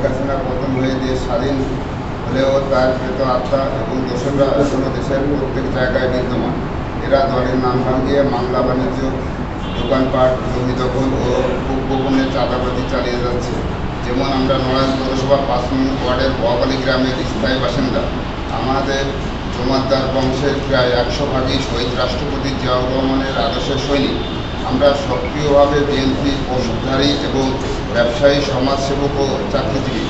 হাসিনার পতন হয়ে দেশ স্বাধীন হলেও তার কৃত আত্মা এবং দোসররা এখনও দেশের প্রত্যেক জায়গায় বিদ্যমান। এরা দলের নাম ভাঙিয়ে মামলা বাণিজ্য, দোকানপাট, জমি দখল ও খুব গোপনে চাঁদাবাজি চালিয়ে যাচ্ছে। যেমন আমরা নড়াইল পৌরসভা 5 নং ওয়ার্ডের বহাকালী গ্রামের স্থায়ী বাসিন্দা। আমাদের জমাদ্দার বংশের প্রায় 100 ভাগই শহীদ রাষ্ট্রপতি জিয়াউর রহমানের আদর্শের সৈনিক। আমরা সক্রিয়ভাবে বিএনপি বংশধারী এবং ব্যবসায়ী, সমাজসেবক ও চাকরিজীবী।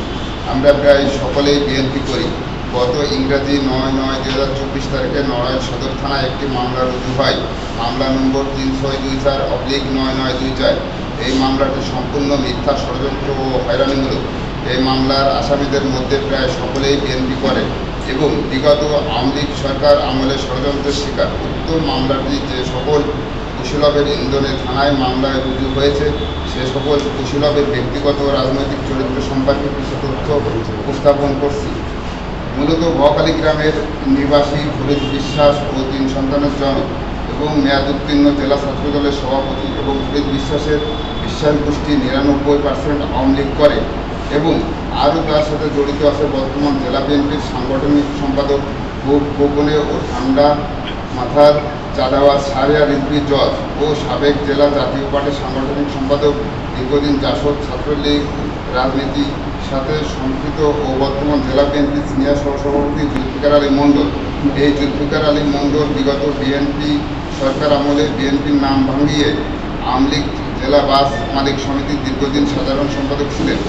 আমরা প্রায় সকলেই বিএনপি করি। গত ইংরাজি 9/9/2024 তারিখে নড়াইল সদর থানায় একটি মামলা রুজু হয়। মামলা নম্বর 3624/9924। এই মামলাটি সম্পূর্ণ মিথ্যা, ষড়যন্ত্র ও হয়রানিমূলক। এই মামলার আসামিদের মধ্যে প্রায় সকলেই বিএনপি করে এবং বিগত আওয়ামী লীগ সরকার আমলে ষড়যন্ত্রের শিকার। উক্ত মামলাটি যে সকল কুশীলবের ইন্ধনে থানায় মামলায় রুজু হয়েছে, সে সকল কুশীলবের ব্যক্তিগত ও রাজনৈতিক চরিত্র সম্পর্কে কিছু তথ্য উপস্থাপন করছি। মূলত বহাকালী গ্রামের নিবাসী ফরিদ বিশ্বাস ও 3 সন্তানের জনক এবং মেয়াদ উত্তীর্ণ জেলা ছাত্রদলের সভাপতি। এবং ফরিদ বিশ্বাসের বিশ্বাস গোষ্ঠী 99% আওয়ামী লীগ করে এবং আরও তার সাথে জড়িত আছে বর্তমান জেলা বিএনপির সাংগঠনিক সম্পাদক, খুব গোপনে ও ঠান্ডা মাথার চাঁদাবাজ শাহরিয়ার রিজভী জজ ও সাবেক জেলা জাতীয় পার্টির সাংগঠনিক সম্পাদক, দীর্ঘদিন জাসদ ছাত্রলীগ রাজনীতির সাথে সম্পৃক্ত ও বর্তমান জেলা বিএনপির সিনিয়র সহসভাপতি জুলফিকার আলী মণ্ডল। এই জুলফিকার আলী মণ্ডল বিগত বিএনপি সরকার আমলে বিএনপির নাম ভাঙিয়ে আওয়ামী লীগ জেলা বাস মালিক সমিতির দীর্ঘদিন সাধারণ সম্পাদক ছিলেন।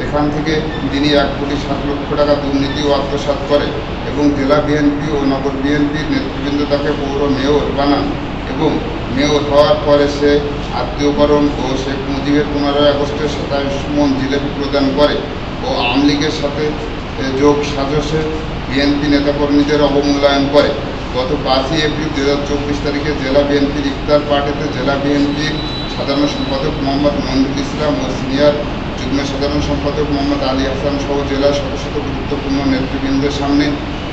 এখান থেকে তিনি 1,07,00,000 টাকা দুর্নীতি ও আত্মসাৎ করে এবং জেলা বিএনপি ও নগর বিএনপির নেতৃবৃন্দ তাকে পৌর মেয়র বানান এবং মেয়র হওয়ার পরে সে আত্মীয়করণ ও শেখ মুজিবের 15 আগস্টের 27 মণ জিলেপি প্রদান করে ও আওয়ামী লীগের সাথে যোগ সাজসে বিএনপি নেতাকর্মীদের অবমূল্যায়ন করে। গত 5 এপ্রিল 2024 তারিখে জেলা বিএনপির ইফতার পার্টিতে জেলা বিএনপির সাধারণ সম্পাদক মোহাম্মদ মঞ্জুর ইসলাম ও সিনিয়র যুগ্ম সাধারণ সম্পাদক মোহাম্মদ আলী হাসান সহ জেলার শত শত গুরুত্বপূর্ণ নেতৃবৃন্দের সামনে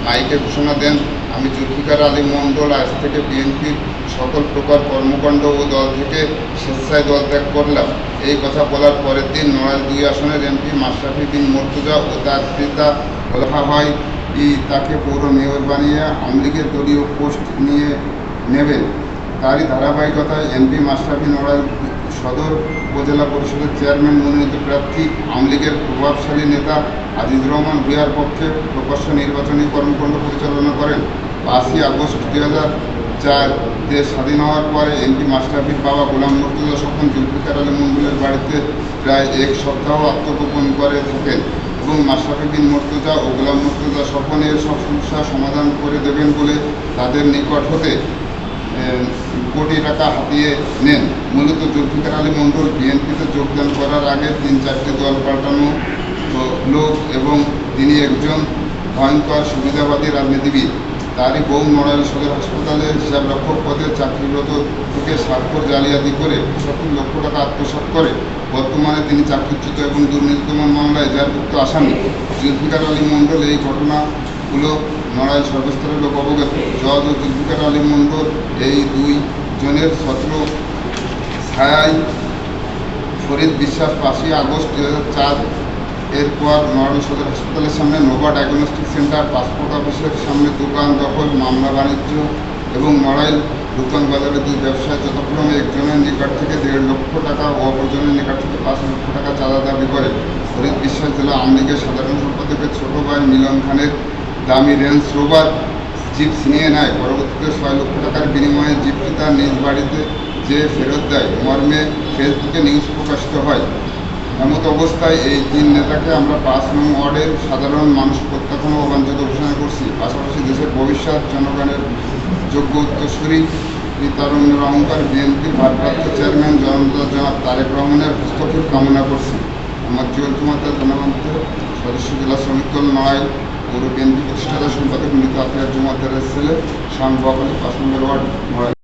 মাইকে ঘোষণা দেন, আমি জুলফিকার আলী মণ্ডল আজ থেকে বিএনপির সকল প্রকার কর্মকাণ্ড ও দল থেকে স্বেচ্ছায় দল ত্যাগ করলাম। এই কথা বলার পরের দিন নড়াইল 2 আসনের এমপি মাশরাফি বিন মুর্তজা ও তার পিতা বলা হয় তাকে পৌর মেয়র বানিয়ে আওয়ামী লীগের দলীয় পোস্ট নিয়ে নেবেন। তারই ধারাবাহিকতায় এমপি মাশরাফি নড়াইল সদর উপজেলা পরিষদের চেয়ারম্যান মনোনীত প্রার্থী আওয়ামী লীগের প্রভাবশালী নেতা আজিজুর রহমান ভূঁইয়ার পক্ষে প্রকাশ্য নির্বাচনী কর্মকাণ্ড পরিচালনা করেন। 5 আগস্ট 2004 দেশ স্বাধীন হওয়ার পরে এমপি মাশরাফির বাবা গোলাম মুর্তজা স্বপন জুলফিকার আলী মণ্ডলের বাড়িতে প্রায় 1 সপ্তাহ আত্মগোপন করে থাকেন এবং মাশরাফি বিন মুর্তজা ও গোলাম মুর্তজা স্বপনের সব সমস্যা সমাধান করে দেবেন বলে তাদের নিকট হতে কোটি টাকা হাতিয়ে নেন। মূলত জুলফিকার আলী মণ্ডল বিএনপিতে যোগদান করার আগে 3-4টি দল পাল্টানো লোক এবং তিনি একজন ভয়ঙ্কর সুবিধাবাদী রাজনীতিবিদ। তারই বউ নড়াইল সদর হাসপাতালে হিসাবরক্ষক পদে চাকরিরত থেকে স্বাক্ষর জালিয়াতি করে 70 লক্ষ টাকা আত্মসাৎ করে। বর্তমানে তিনি চাকরিচ্যুত এবং দুর্নীতি দমন মামলায় জেরভুক্ত আসামি। জুলফিকার আলী মণ্ডল এই ঘটনাগুলো নড়াইল সর্বস্তরের লোক অবগত। জজ ও জুলফিকার আলী মণ্ডল এই 2 জনের ছত্র ছায়ায় ফরিদ বিশ্বাস 5 আগস্ট 2004 এরপর নড়াইল সদর হাসপাতালের সামনে নোভা ডায়াগনস্টিক সেন্টার, পাসপোর্ট অফিসের সামনে দোকান দখল, মামলা বাণিজ্য এবং নড়াইল দোকান বাজারে 2 ব্যবসায় যথাক্রমে একজনের নিকট থেকে 1.5 লক্ষ টাকা ও অপরজনের নিকট থেকে 5 লক্ষ টাকা চাঁদা দাবি করে। ফরিদ বিশ্বাস জেলা আওয়ামী লীগের সাধারণ সম্পাদকের ছোট ভাই মিলন খানের দামি রেঞ্জ রোভার জিপ ছিনিয়ে নেয়। পরবর্তীতে 6 লক্ষ টাকার বিনিময়ে জিপটি তার নিজ বাড়িতে যে ফেরত দেয় মর্মে ফেসবুকে নিউজ প্রকাশিত হয়। এমত অবস্থায় এই 3 নেতাকে আমরা 5 নং ওয়ার্ডের সাধারণ মানুষ প্রত্যাখ্যান ও বাঞ্ছিত ঘোষণা করছি। পাশাপাশি দেশের ভবিষ্যৎ জনগণের যোগ্য উত্তরসূরি তারুণ্যের অহংকার বিএনপির ভারপ্রাপ্ত চেয়ারম্যান জনাব তারেক রহমানের হস্তক্ষেপ কামনা করছি। আমার চৌধুমাতা জনগণকে সদস্য জেলা শ্রমিক দল নড়াইল পৌর বিএনপি প্রতিষ্ঠাতা সম্পাদক মৃত আফিয়ার জুমাদ্দারের ছেলে শান বহাকালী 5 নম্বর ওয়ার্ড নড়াইল।